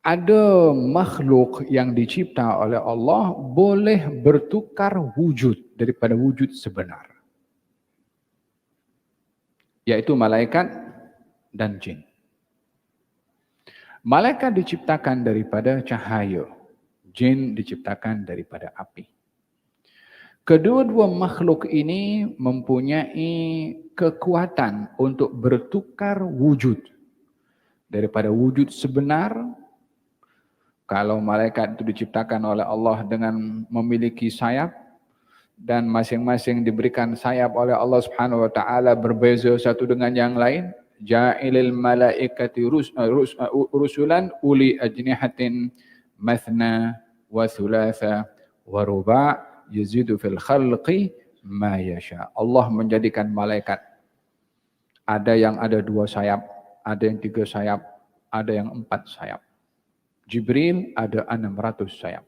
ada makhluk yang dicipta oleh Allah boleh bertukar wujud daripada wujud sebenar, yaitu malaikat dan jin. Malaikat diciptakan daripada cahaya, jin diciptakan daripada api. Kedua-dua makhluk ini mempunyai kekuatan untuk bertukar wujud daripada wujud sebenar. Kalau malaikat itu diciptakan oleh Allah dengan memiliki sayap dan masing-masing diberikan sayap oleh Allah Subhanahu wa taala berbeza satu dengan yang lain, ja'ilil malaikati rusulan uli ajnihatin mathna wa thulatha wa ruba' yazidu fil khalqi ma yasha. Allah menjadikan malaikat ada yang ada 2 sayap, ada yang 3 sayap, ada yang 4 sayap. Jibril ada 600 sayap.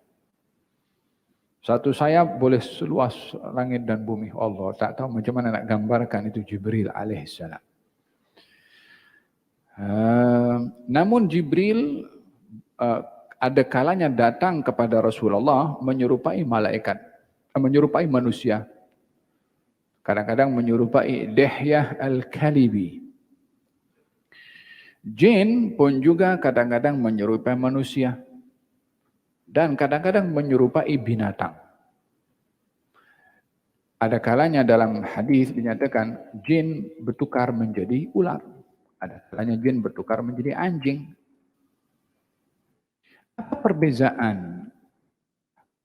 Satu sayap boleh seluas langit dan bumi. Allah tak tahu macam mana nak gambarkan itu Jibril alaihissalam. Namun Jibril ada kalanya datang kepada Rasulullah menyerupai malaikat, menyerupai manusia. Kadang-kadang menyerupai Dihyah al-Kalibi. Jin pun juga kadang-kadang menyerupai manusia dan kadang-kadang menyerupai binatang. Ada kalanya dalam hadis dinyatakan jin bertukar menjadi ular. Ada kalanya jin bertukar menjadi anjing. Apa perbezaan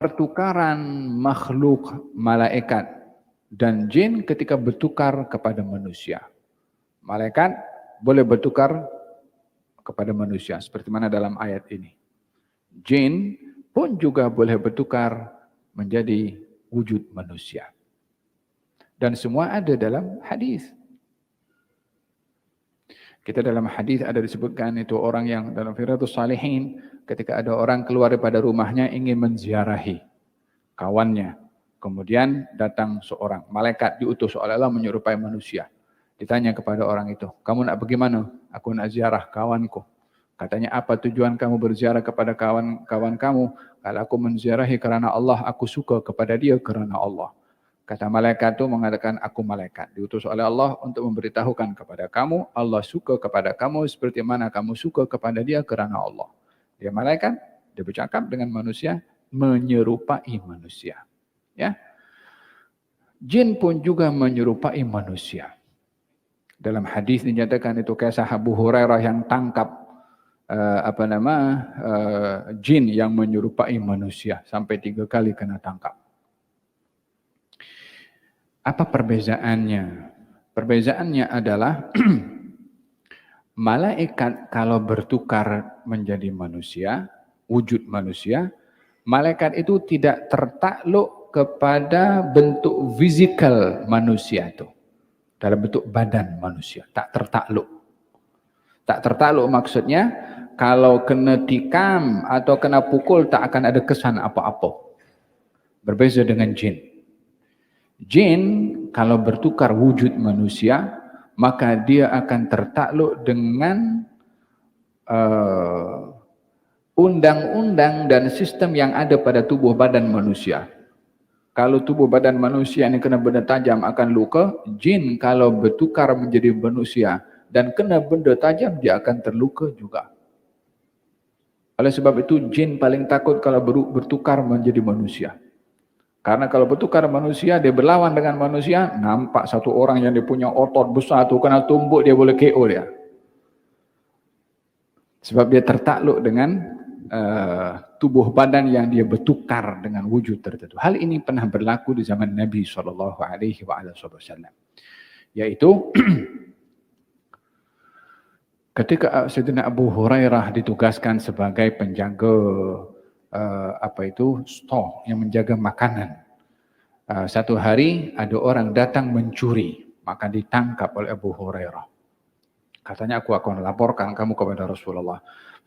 pertukaran makhluk malaikat dan jin ketika bertukar kepada manusia? Malaikat boleh bertukar kepada manusia seperti mana dalam ayat ini. Jin pun juga boleh bertukar menjadi wujud manusia. Dan semua ada dalam hadis. Kita dalam hadis ada disebutkan itu orang yang dalam Riyadhus Shalihin ketika ada orang keluar daripada rumahnya ingin menziarahi kawannya. Kemudian datang seorang malaikat diutus oleh Allah menyerupai manusia. Ditanya kepada orang itu, kamu nak pergi mana? Aku nak ziarah kawanku. Katanya, apa tujuan kamu berziarah kepada kawan-kawan kamu? Kalau aku menziarahi kerana Allah, aku suka kepada dia kerana Allah. Kata malaikat itu mengatakan, aku malaikat. Diutus oleh Allah untuk memberitahukan kepada kamu, Allah suka kepada kamu seperti mana kamu suka kepada dia kerana Allah. Dia malaikat, dia bercakap dengan manusia, menyerupai manusia. Ya. Jin pun juga menyerupai manusia. Dalam hadis dinyatakan itu kisah Abu Hurairah yang tangkap jin yang menyerupai manusia sampai 3 kali kena tangkap. Apa perbezaannya? Perbezaannya adalah malaikat kalau bertukar menjadi manusia, wujud manusia, malaikat itu tidak tertakluk kepada bentuk fisikal manusia itu. Dalam bentuk badan manusia, tak tertakluk. Tak tertakluk maksudnya, kalau kena tikam atau kena pukul tak akan ada kesan apa-apa. Berbeza dengan jin. Jin kalau bertukar wujud manusia, maka dia akan tertakluk dengan undang-undang dan sistem yang ada pada tubuh badan manusia. Kalau tubuh badan manusia ini kena benda tajam akan luka, jin kalau bertukar menjadi manusia dan kena benda tajam dia akan terluka juga. Oleh sebab itu jin paling takut kalau bertukar menjadi manusia. Karena kalau bertukar manusia, dia berlawan dengan manusia, nampak satu orang yang dia punya otot besar tu kena tumbuk dia boleh KO dia. Sebab dia tertakluk dengan tubuh badan yang dia bertukar dengan wujud tertentu. Hal ini pernah berlaku di zaman Nabi SAW. Yaitu ketika Sayyidina Abu Hurairah ditugaskan sebagai penjaga stok yang menjaga makanan. Satu hari ada orang datang mencuri, maka ditangkap oleh Abu Hurairah. Katanya aku akan laporkan kamu kepada Rasulullah.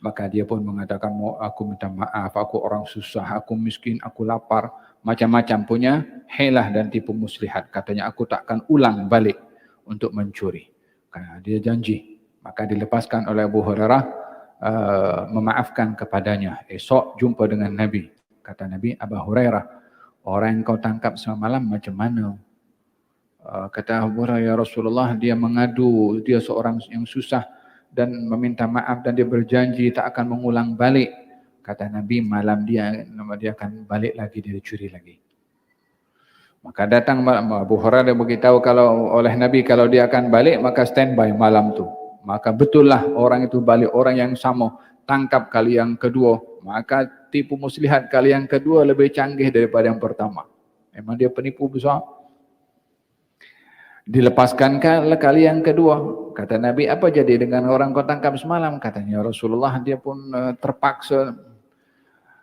Maka dia pun mengatakan, aku minta maaf, aku orang susah, aku miskin, aku lapar. Macam-macam punya helah dan tipu muslihat. Katanya aku tak akan ulang balik untuk mencuri. Karena dia janji. Maka dilepaskan oleh Abu Hurairah memaafkan kepadanya. Esok jumpa dengan Nabi. Kata Nabi, Abu Hurairah, orang yang kau tangkap semalam macam mana? Kata Abu Hurairah, ya Rasulullah, dia mengadu, dia seorang yang susah dan meminta maaf dan dia berjanji tak akan mengulang balik. Kata Nabi, malam dia akan balik lagi, dia curi lagi. Maka datang Abu Hurairah beritahu kalau oleh Nabi kalau dia akan balik, maka standby malam tu. Maka betul lah orang itu balik, orang yang sama, tangkap kali yang kedua. Maka tipu muslihat kali yang kedua lebih canggih daripada yang pertama. Memang dia penipu besar. Dilepaskan kali yang kedua. Kata Nabi, apa jadi dengan orang kau tangkap semalam? Katanya Rasulullah, dia pun terpaksa.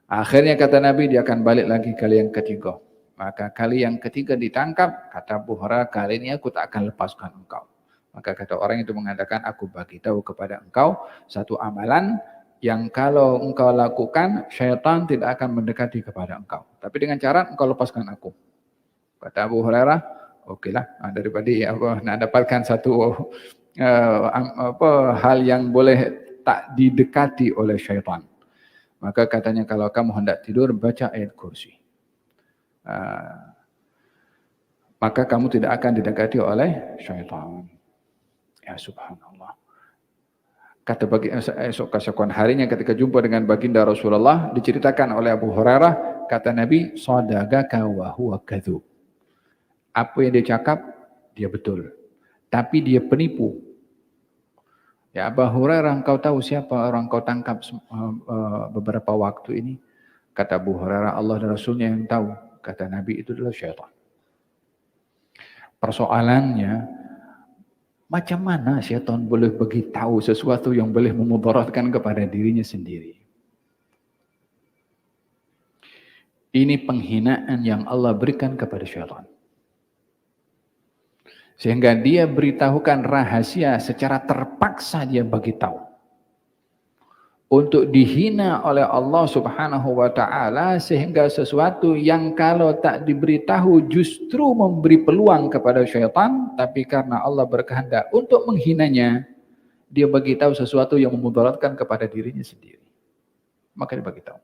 Akhirnya kata Nabi, dia akan balik lagi kali yang ketiga. Maka kali yang ketiga ditangkap, kata Abu Hurairah, kali ini aku tak akan lepaskan engkau. Maka kata orang itu mengatakan, aku bagi tahu kepada engkau satu amalan yang kalau engkau lakukan, syaitan tidak akan mendekati kepada engkau. Tapi dengan cara engkau lepaskan aku. Kata Abu Hurairah, okeylah, daripada nak dapatkan satu hal yang boleh tak didekati oleh syaitan. Maka katanya kalau kamu hendak tidur, baca ayat kursi. Maka kamu tidak akan didekati oleh syaitan. Ya subhanallah. Kata esok keesokan harinya ketika jumpa dengan baginda Rasulullah, diceritakan oleh Abu Hurairah, kata Nabi, sadaqaka wa huwa kadzub. Apa yang dia cakap, dia betul. Tapi dia penipu. Ya Abu Hurairah, engkau tahu siapa orang kau tangkap beberapa waktu ini? Kata Abu Hurairah, Allah dan Rasulnya yang tahu. Kata Nabi, itu adalah syaitan. Persoalannya, macam mana syaitan boleh beritahu sesuatu yang boleh memudaratkan kepada dirinya sendiri? Ini penghinaan yang Allah berikan kepada syaitan. Sehingga dia beritahukan rahasia secara terpaksa dia bagi tahu. Untuk dihina oleh Allah Subhanahu wa taala, sehingga sesuatu yang kalau tak diberitahu justru memberi peluang kepada syaitan, tapi karena Allah berkehendak untuk menghinanya, dia bagi tahu sesuatu yang memudaratkan kepada dirinya sendiri. Maka dia bagi tahu.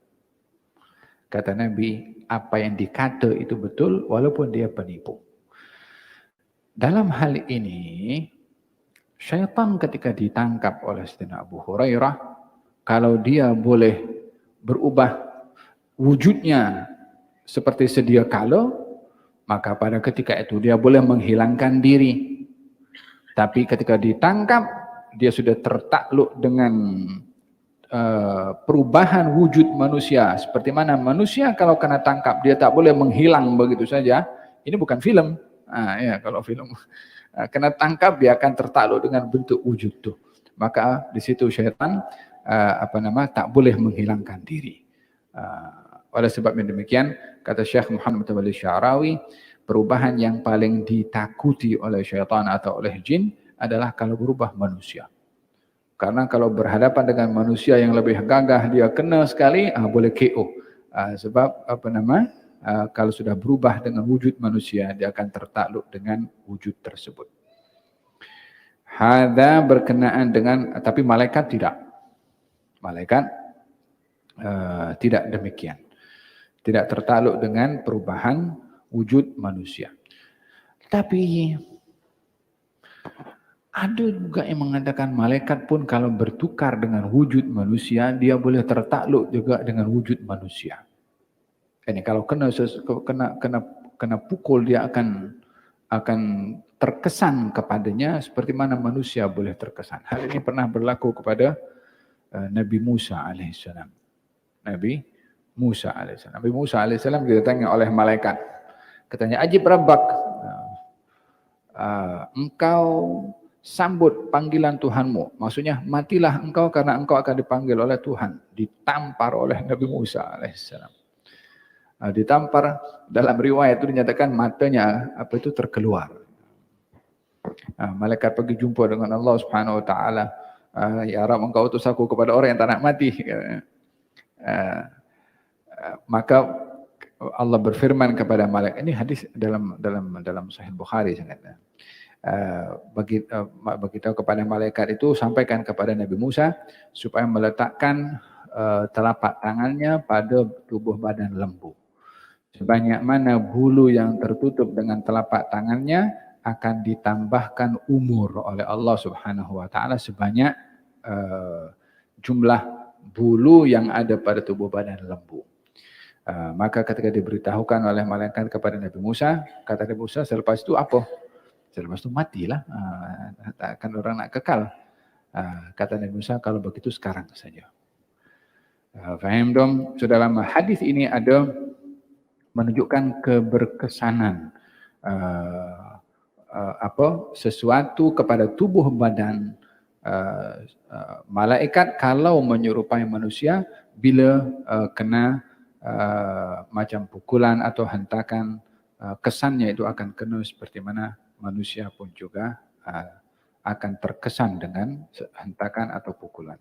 Kata Nabi, apa yang dikata itu betul walaupun dia penipu. Dalam hal ini, syaitan ketika ditangkap oleh Sayyidina Abu Hurairah, kalau dia boleh berubah wujudnya seperti sedia kala, maka pada ketika itu dia boleh menghilangkan diri. Tapi ketika ditangkap, dia sudah tertakluk dengan perubahan wujud manusia. Seperti mana manusia kalau kena tangkap, dia tak boleh menghilang begitu saja. Ini bukan film. Ya, kalau film kena tangkap, dia akan tertakluk dengan bentuk wujud itu. Maka di situ syaitan tak boleh menghilangkan diri. Oleh sebab yang demikian, kata Syekh Muhammad Mutawalli Sya'rawi, perubahan yang paling ditakuti oleh syaitan atau oleh jin adalah kalau berubah manusia. Karena kalau berhadapan dengan manusia yang lebih gagah, dia kena sekali, boleh KO. Sebab kalau sudah berubah dengan wujud manusia, dia akan tertakluk dengan wujud tersebut. Hadza berkenaan dengan, tapi malaikat tidak. Malaikat tidak demikian. Tidak tertakluk dengan perubahan wujud manusia. Tapi ada juga yang mengatakan malaikat pun kalau bertukar dengan wujud manusia, dia boleh tertakluk juga dengan wujud manusia. Ini kalau kena pukul, dia akan terkesan kepadanya seperti mana manusia boleh terkesan. Hal ini pernah berlaku kepada Nabi Musa alaihissalam. Nabi Musa alaihissalam didatangi oleh malaikat. Katanya, ajib rabbak, engkau sambut panggilan Tuhanmu. Maksudnya, matilah engkau karena engkau akan dipanggil oleh Tuhan. Ditampar oleh Nabi Musa alaihissalam. Ditampar, dalam riwayat itu dinyatakan matanya terkeluar. Malaikat pergi jumpa dengan Allah Subhanahu wa taala. Ya Rabb, engkau utus aku kepada orang yang tak nak mati. Maka Allah berfirman kepada malaikat, ini hadis dalam Sahih Bukhari sangatnya. beritahu kepada malaikat itu, sampaikan kepada Nabi Musa supaya meletakkan telapak tangannya pada tubuh badan lembu. Sebanyak mana bulu yang tertutup dengan telapak tangannya akan ditambahkan umur oleh Allah Subhanahu wa taala sebanyak jumlah bulu yang ada pada tubuh badan lembu. Maka ketika diberitahukan oleh malaikat kepada Nabi Musa, kata Nabi Musa, selepas itu apa? Selepas itu matilah, tak akan orang nak kekal. Kata Nabi Musa, kalau begitu sekarang saja. Faham dong? Sudah lama hadis ini ada menunjukkan keberkesanan sesuatu kepada tubuh badan malaikat kalau menyerupai manusia bila kena macam pukulan atau hentakan, kesannya itu akan kena seperti mana manusia pun juga akan terkesan dengan hentakan atau pukulan.